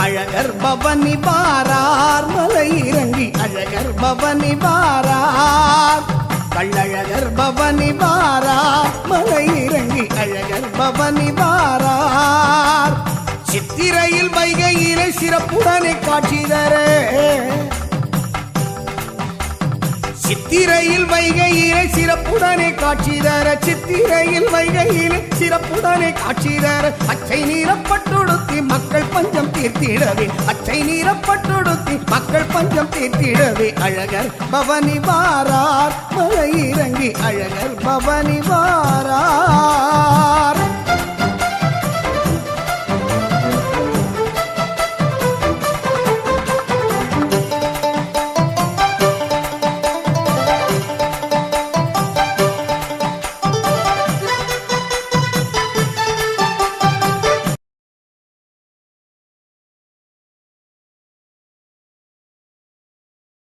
அழகர் பவனி வாரார் மலை இறங்கி அழகர் பவனி வாரார் கள்ளழகர் பவனி வாரார் மலை இறங்கி அழகர் பவனி வாரார் சித்திரையில் வைகையிலே சிறப்புடனே காட்சி தர சித்திரையில் வைகையிலே சிறப்புடனே காட்சி தர சித்திரையில் வைகையிலே சிறப்புடனே காட்சி தர அச்சை நீரப்பட்டுடுத்தி மக்கள் பஞ்சம் தீர்த்திடவே அச்சை நீரப்பட்டுடுத்தி மக்கள் பஞ்சம் தீர்த்திடவே அழகர் பவனி வாரார் மலை இறங்கி அழகர் பவனி வாரார்